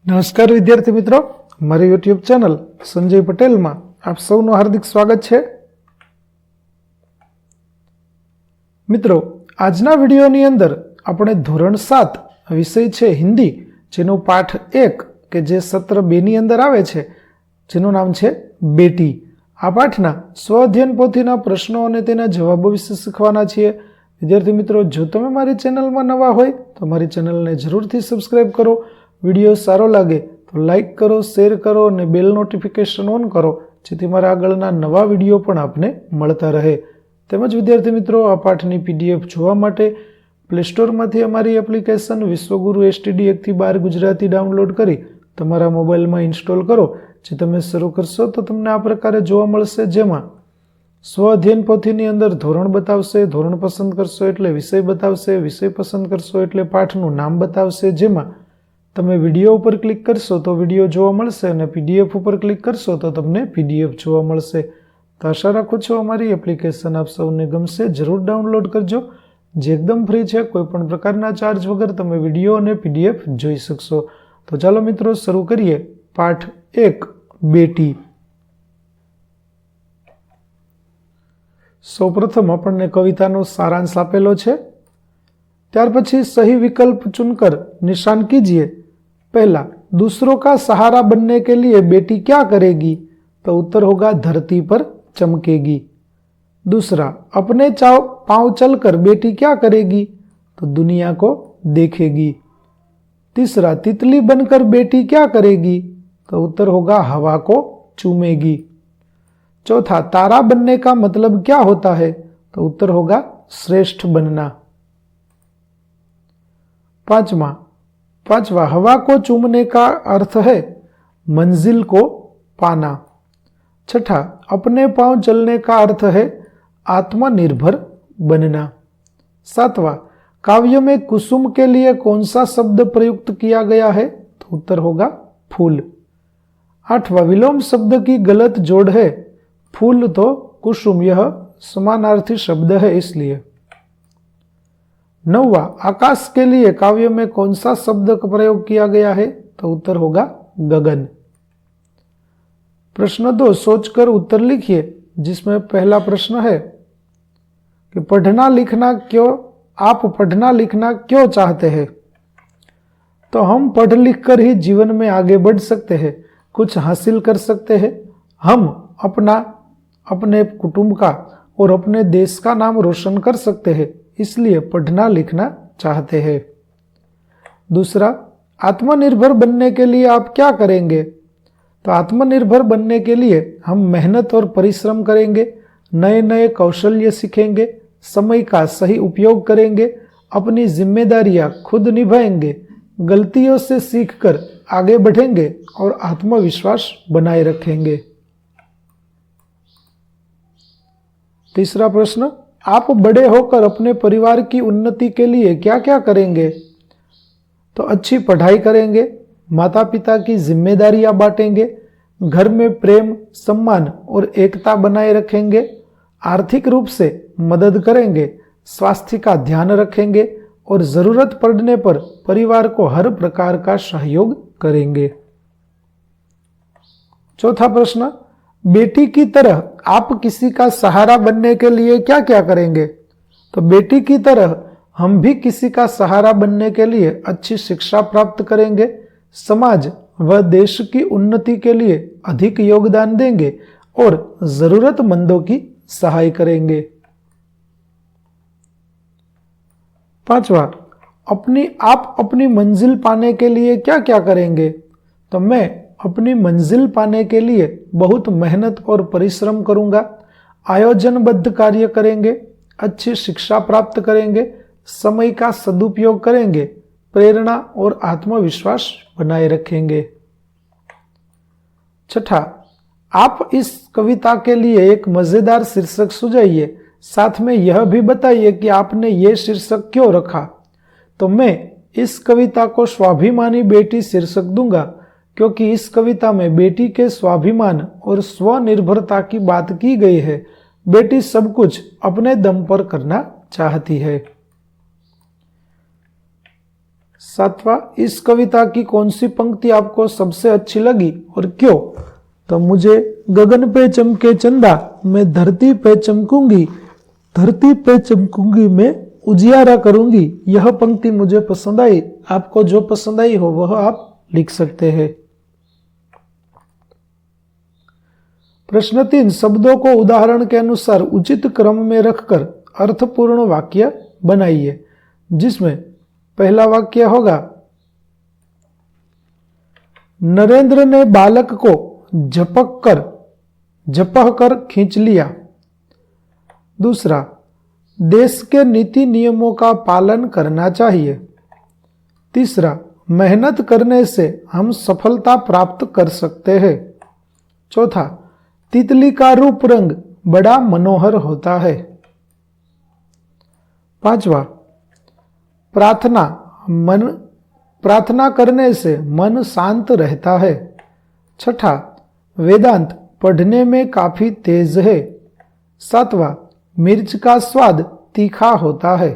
નમસ્કાર વિદ્યાર્થી મિત્રો, મારી યુટ્યુબ ચેનલ સંજય પટેલમાં આપ સૌનું હાર્દિક સ્વાગત છે। મિત્રો, આજના વિડીયોની અંદર આપણે ધોરણ 7 વિષય છે હિન્દી, જેનું પાઠ 1 કે જે સત્ર 2 ની અંદર આવે છે, જેનું નામ છે બેટી। આ પાઠના સ્વઅધ્યયન પોથીના પ્રશ્નો અને તેના જવાબો વિશે શીખવાના છીએ। વિદ્યાર્થી મિત્રો, જો તમે મારી ચેનલમાં નવા હોય તો મારી ચેનલને જરૂરથી સબસ્ક્રાઇબ કરો। વિડીયો સારો લાગે તો લાઇક કરો, શેર કરો અને બેલ નોટિફિકેશન ઓન કરો, જેથી મારા આગળના નવા વિડીયો પણ આપને મળતા રહે। તેમજ વિદ્યાર્થી મિત્રો, આ પાઠની PDF જોવા માટે પ્લે સ્ટોરમાંથી અમારી એપ્લિકેશન વિશ્વગુરુ STD 1 થી 12 ગુજરાતી ડાઉનલોડ કરી તમારા મોબાઈલમાં ઇન્સ્ટોલ કરો। જે તમે શરૂ કરશો તો તમને આ પ્રકારે જોવા મળશે, જેમાં સ્વ અધ્યયન પોથીની અંદર ધોરણ બતાવશે, ધોરણ પસંદ કરશો એટલે વિષય બતાવશે, વિષય પસંદ કરશો એટલે પાઠનું નામ બતાવશે, જેમાં તમે વિડીયો ઉપર ક્લિક કરશો તો વિડીયો જોવા મળશે અને PDF ઉપર ક્લિક કરશો તો તમને PDF જોવા મળશે। તો આશા રાખું છું અમારી એપ્લિકેશન આપ સૌને ગમશે। જરૂર ડાઉનલોડ કરજો, જે એકદમ ફ્રી છે। કોઈ પણ પ્રકારના ચાર્જ વગર તમે વિડીયો અને PDF જોઈ શકશો। તો ચાલો મિત્રો, શરૂ કરીએ પાઠ 1 બેટી। સૌપ્રથમ આપણને કવિતાનો સારાંશ આપેલો છે, ત્યાર પછી સही विकल्प चुनकर निशान कीजिए। पहला, दूसरों का सहारा बनने के लिए बेटी क्या करेगी? तो उत्तर होगा धरती पर चमकेगी। दूसरा, अपने पांव चलकर बेटी क्या करेगी? तो दुनिया को देखेगी। तीसरा, तितली बनकर बेटी क्या करेगी? तो उत्तर होगा हवा को चूमेगी। चौथा, तारा बनने का मतलब क्या होता है? तो उत्तर होगा श्रेष्ठ बनना। पांचवा, हवा को चूमने का अर्थ है मंजिल को पाना। छठा, अपने पांव चलने का अर्थ है आत्मनिर्भर बनना। सातवां, काव्य में कुसुम के लिए कौन सा शब्द प्रयुक्त किया गया है? तो उत्तर होगा फूल। आठवां, विलोम शब्द की गलत जोड़ है फूल तो कुसुम, यह समानार्थी शब्द है इसलिए। नौवां, आकाश के लिए काव्य में कौन सा शब्द का प्रयोग किया गया है? तो उत्तर होगा गगन। प्रश्न 2, सोचकर उत्तर लिखिए, जिसमें पहला प्रश्न है कि आप पढ़ना लिखना क्यों चाहते हैं? तो हम पढ़ लिख कर ही जीवन में आगे बढ़ सकते हैं, कुछ हासिल कर सकते हैं। हम अपने कुटुंब का और अपने देश का नाम रोशन कर सकते हैं, इसलिए पढ़ना लिखना चाहते हैं। दूसरा, आत्मनिर्भर बनने के लिए आप क्या करेंगे? तो आत्मनिर्भर बनने के लिए हम मेहनत और परिश्रम करेंगे, नए नए कौशल्य सीखेंगे, समय का सही उपयोग करेंगे, अपनी जिम्मेदारियां खुद निभाएंगे, गलतियों से सीखकर आगे बढ़ेंगे और आत्मविश्वास बनाए रखेंगे। तीसरा प्रश्न, आप बड़े होकर अपने परिवार की उन्नति के लिए क्या क्या करेंगे? तो अच्छी पढ़ाई करेंगे, माता पिता की जिम्मेदारियां बांटेंगे, घर में प्रेम, सम्मान और एकता बनाए रखेंगे, आर्थिक रूप से मदद करेंगे, स्वास्थ्य का ध्यान रखेंगे और जरूरत पड़ने पर परिवार को हर प्रकार का सहयोग करेंगे। चौथा प्रश्न, बेटी की तरह आप किसी का सहारा बनने के लिए क्या क्या करेंगे? तो बेटी की तरह हम भी किसी का सहारा बनने के लिए अच्छी शिक्षा प्राप्त करेंगे, समाज व देश की उन्नति के लिए अधिक योगदान देंगे और जरूरतमंदों की सहाय करेंगे। पांचवा, आप अपनी मंजिल पाने के लिए क्या क्या करेंगे? तो मैं अपनी मंजिल पाने के लिए बहुत मेहनत और परिश्रम करूंगा, आयोजनबद्ध कार्य करेंगे, अच्छी शिक्षा प्राप्त करेंगे, समय का सदुपयोग करेंगे, प्रेरणा और आत्मविश्वास बनाए रखेंगे। छठा, आप इस कविता के लिए एक मजेदार शीर्षक सुझाइए, साथ में यह भी बताइए कि आपने ये शीर्षक क्यों रखा। तो मैं इस कविता को स्वाभिमानी बेटी शीर्षक दूंगा, क्योंकि इस कविता में बेटी के स्वाभिमान और स्वनिर्भरता की बात की गई है। बेटी सब कुछ अपने दम पर करना चाहती है। सातवां, इस कविता की कौन सी पंक्ति आपको सबसे अच्छी लगी और क्यों? तो मुझे गगन पे चमके चंदा, मैं धरती पे चमकूंगी, धरती पे चमकूंगी, मैं उजियारा करूंगी, यह पंक्ति मुझे पसंद आई। आपको जो पसंद आई हो वह आप लिख सकते हैं। प्रश्न 3, शब्दों को उदाहरण के अनुसार उचित क्रम में रखकर अर्थपूर्ण वाक्य बनाइए, जिसमें पहला वाक्य होगा, नरेंद्र ने बालक को झपक कर खींच लिया। दूसरा, देश के नीति नियमों का पालन करना चाहिए। तीसरा, मेहनत करने से हम सफलता प्राप्त कर सकते हैं। चौथा, तितली का रूप रंग बड़ा मनोहर होता है। पांचवा, प्रार्थना करने से मन शांत रहता है। छठा, वेदांत पढ़ने में काफी तेज है। सातवां, मिर्च का स्वाद तीखा होता है।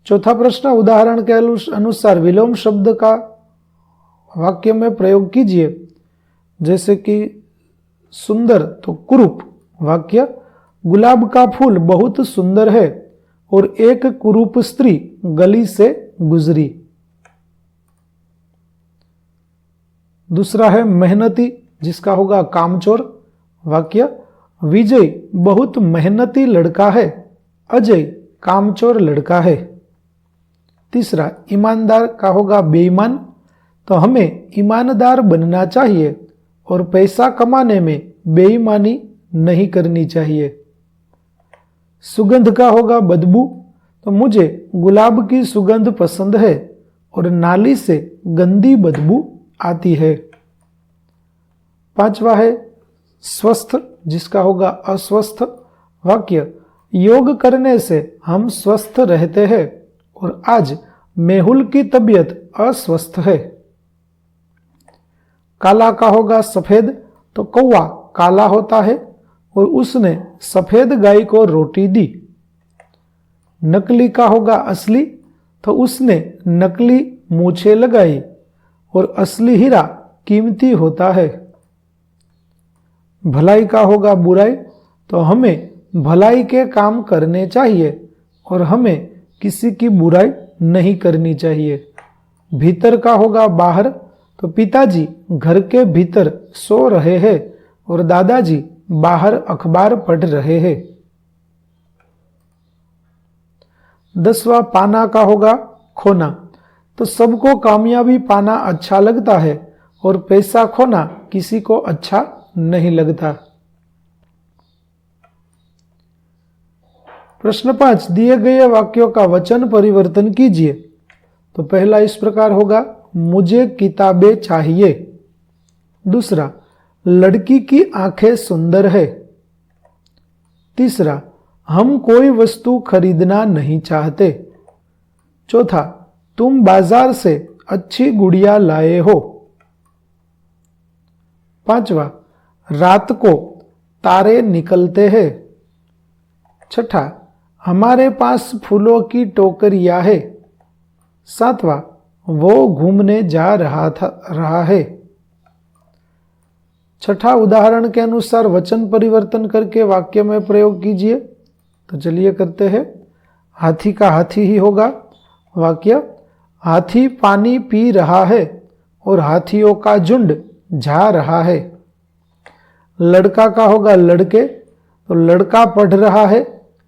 चौथा प्रश्न, उदाहरण के अनुसार विलोम शब्द का वाक्य में प्रयोग कीजिए। जैसे कि सुंदर तो कुरूप वाक्य, गुलाब का फूल बहुत सुंदर है और एक कुरूप स्त्री गली से गुजरी। दूसरा है मेहनती, जिसका होगा कामचोर वाक्य, विजय बहुत मेहनती लड़का है, अजय कामचोर लड़का है। तीसरा, ईमानदार का होगा बेईमान, तो हमें ईमानदार बनना चाहिए और पैसा कमाने में बेईमानी नहीं करनी चाहिए। सुगंध का होगा बदबू, तो मुझे गुलाब की सुगंध पसंद है और नाली से गंदी बदबू आती है। पांचवा है स्वस्थ, जिसका होगा अस्वस्थ वाक्य, योग करने से हम स्वस्थ रहते हैं और आज मेहुल की तबीयत अस्वस्थ है। काला का होगा सफेद, तो कौवा काला होता है और उसने सफेद गाय को रोटी दी। नकली का होगा असली, तो उसने नकली मूछें लगाई और असली हीरा कीमती होता है। भलाई का होगा बुराई, तो हमें भलाई के काम करने चाहिए और हमें किसी की बुराई नहीं करनी चाहिए। भीतर का होगा बाहर, तो पिताजी घर के भीतर सो रहे हैं और दादाजी बाहर अखबार पढ़ रहे हैं। 10वां पाना का होगा खोना, तो सबको कामयाबी पाना अच्छा लगता है और पैसा खोना किसी को अच्छा नहीं लगता। प्रश्न 5, दिए गए वाक्यों का वचन परिवर्तन कीजिए। तो पहला इस प्रकार होगा, मुझे किताबें चाहिए। दूसरा, लड़की की आंखें सुंदर है। तीसरा, हम कोई वस्तु खरीदना नहीं चाहते। चौथा, तुम बाजार से अच्छी गुड़िया लाए हो। पांचवा, रात को तारे निकलते हैं। छठा, हमारे पास फूलों की टोकरियां है। सातवां, वो घूमने जा रहा है। छठा, उदाहरण के अनुसार वचन परिवर्तन करके वाक्य में प्रयोग कीजिए। तो चलिए करते हैं। हाथी का हाथी ही होगा वाक्य, हाथी पानी पी रहा है और हाथियों का झुंड जा रहा है। लड़का का होगा लड़के, तो लड़का पढ़ रहा है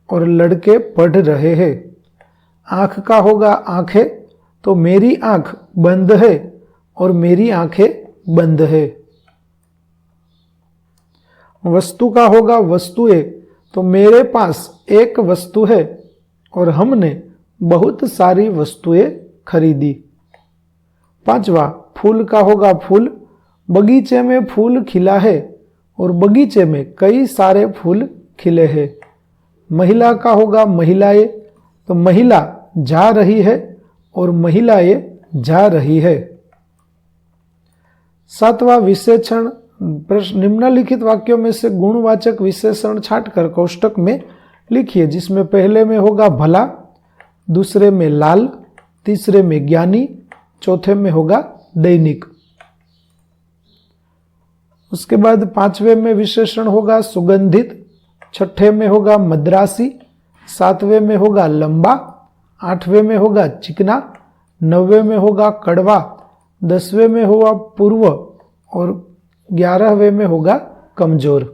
और लड़के पढ़ रहे हैं। आंख का होगा आंखें, तो मेरी आंख बंद है और मेरी आंखें बंद है। वस्तु का होगा वस्तुएं, तो मेरे पास एक वस्तु है और हमने बहुत सारी वस्तुएं खरीदी। पांचवा, फूल का होगा फूल, बगीचे में फूल खिला है और बगीचे में कई सारे फूल खिले हैं। महिला का होगा महिलाएं, तो महिला जा रही है और महिलाएं जा रही है। सातवां विशेषण, निम्नलिखित वाक्यों में से गुणवाचक विशेषण छांटकर कोष्टक में लिखिए, जिसमें पहले में होगा भला, दूसरे में लाल, तीसरे में ज्ञानी, चौथे में होगा दैनिक। उसके बाद पांचवें में विशेषण होगा सुगंधित, छठे में होगा मद्रासी, सातवें में होगा लंबा, आठवें में होगा चिकना, नौवें में होगा कड़वा, 10वें में होगा पूर्व और 11वें में होगा कमजोर।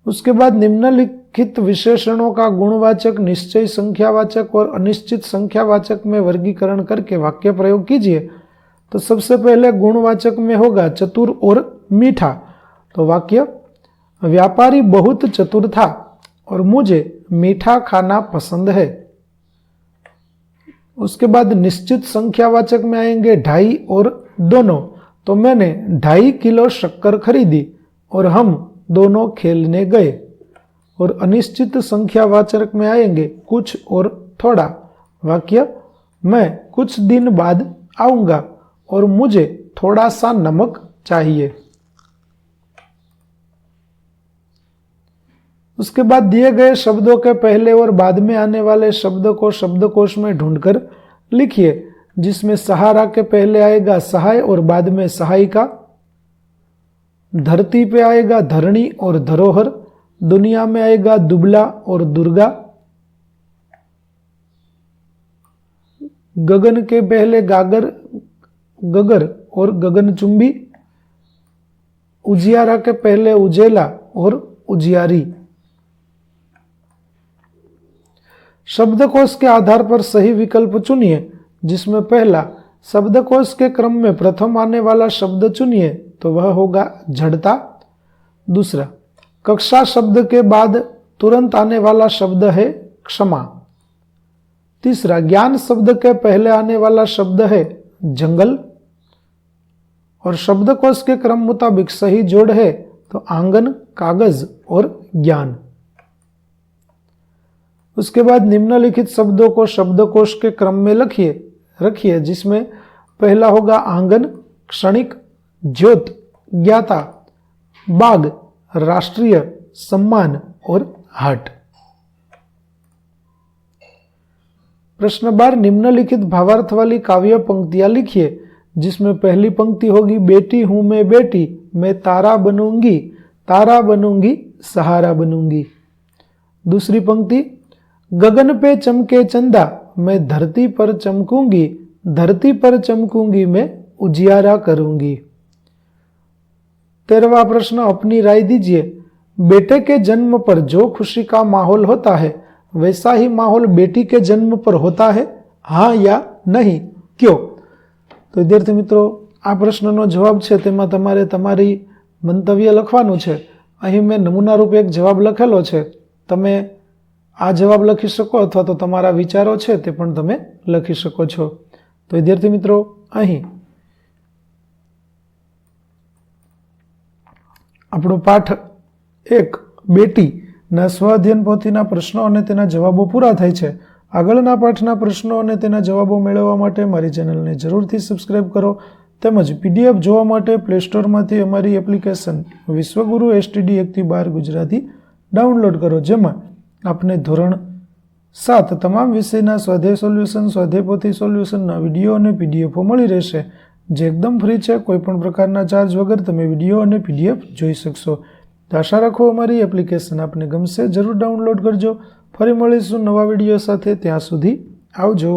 उसके बाद निम्नलिखित विशेषणों का गुणवाचक, निश्चय संख्यावाचक और अनिश्चित संख्यावाचक में वर्गीकरण करके वाक्य प्रयोग कीजिए। तो सबसे पहले गुणवाचक में होगा चतुर और मीठा। तो वाक्य, व्यापारी बहुत चतुर था और मुझे मीठा खाना पसंद है। उसके बाद निश्चित संख्यावाचक में आएंगे ढाई और दोनों। तो मैंने 2.5 किलो शक्कर खरीदी और हम दोनों खेलने गए। और अनिश्चित संख्यावाचक में आएंगे कुछ और थोड़ा। वाक्य, मैं कुछ दिन बाद आऊंगा और मुझे थोड़ा सा नमक चाहिए। उसके बाद दिए गए शब्दों के पहले और बाद में आने वाले शब्द को शब्दकोश में ढूंढकर लिखिए, जिसमें सहारा के पहले आएगा सहाय और बाद में सहायिका, धरती पे आएगा धरणी और धरोहर, दुनिया में आएगा दुबला और दुर्गा, गगन के पहले गागर, गगर और गगनचुंबी, उजियारा के पहले उजेला और उजियारी। शब्दकोश के आधार पर सही विकल्प चुनिए, जिसमें पहला शब्दकोश के क्रम में प्रथम आने वाला शब्द चुनिए, तो वह होगा झड़ता। दूसरा, कक्षा शब्द के बाद तुरंत आने वाला शब्द है क्षमा। तीसरा, ज्ञान शब्द के पहले आने वाला शब्द है जंगल। और शब्दकोश के क्रम मुताबिक सही जोड़ है तो आंगन, कागज और ज्ञान। उसके बाद निम्नलिखित शब्दों को शब्दकोश के क्रम में रखिए, जिसमें पहला होगा आंगन, क्षणिक, ज्योत, ज्ञाता, बाग, राष्ट्रीय, सम्मान और हाट। प्रश्न 12, निम्नलिखित भावार्थ वाली काव्य पंक्तियां लिखिए, जिसमें पहली पंक्ति होगी बेटी हूं मैं बेटी, मैं तारा बनूंगी, सहारा बनूंगी। दूसरी पंक्ति, गगन पे चमके चंदा, मैं धरती पर चमकूंगी मैं उजियारा करूंगी। 13वां प्रश्न, अपनी राय दीजिए। बेटे के जन्म पर जो खुशी का माहौल होता है, वैसा ही माहौल बेटी के जन्म पर होता है, हाँ या नहीं, क्यों? तो विद्यार्थी मित्रों, आ प्रश्नનો જવાબ છે તેમાં તમારે તમારી મંતવ્ય લખવાનું છે। અહીં મેં નમૂના રૂપે એક જવાબ લખેલો છે। તમે આ જવાબ લખી શકો અથવા તો તમારા વિચારો છે તે પણ તમે લખી શકો છો। તો વિદ્યાર્થી મિત્રો, અહીં આપણો પાઠ 1 બેટીના સ્વઅધ્યયન પોથીના પ્રશ્નો અને તેના જવાબો પૂરા થાય છે। આગળના પાઠના પ્રશ્નો અને તેના જવાબો મેળવવા માટે મારી ચેનલને જરૂરથી સબસ્ક્રાઇબ કરો, તેમજ પીડીએફ જોવા માટે પ્લે સ્ટોરમાંથી અમારી એપ્લિકેશન વિશ્વગુરુ STD 1-12 ગુજરાતી ડાઉનલોડ કરો, જેમાં આપને ધોરણ 7 તમામ વિષયના સ્વાધ્યાય સોલ્યુશન, સ્વાધ્યાય પોથી સોલ્યુશનના વિડીયો અને પીડીએફો મળી રહેશે, જે એકદમ ફ્રી છે। કોઈપણ પ્રકારના ચાર્જ વગર તમે વિડીયો અને પીડીએફ જોઈ શકશો। તો આશા રાખો અમારી એપ્લિકેશન આપને ગમશે, જરૂર ડાઉનલોડ કરજો। ફરી મળીશું નવા વિડીયો સાથે, ત્યાં સુધી આવજો।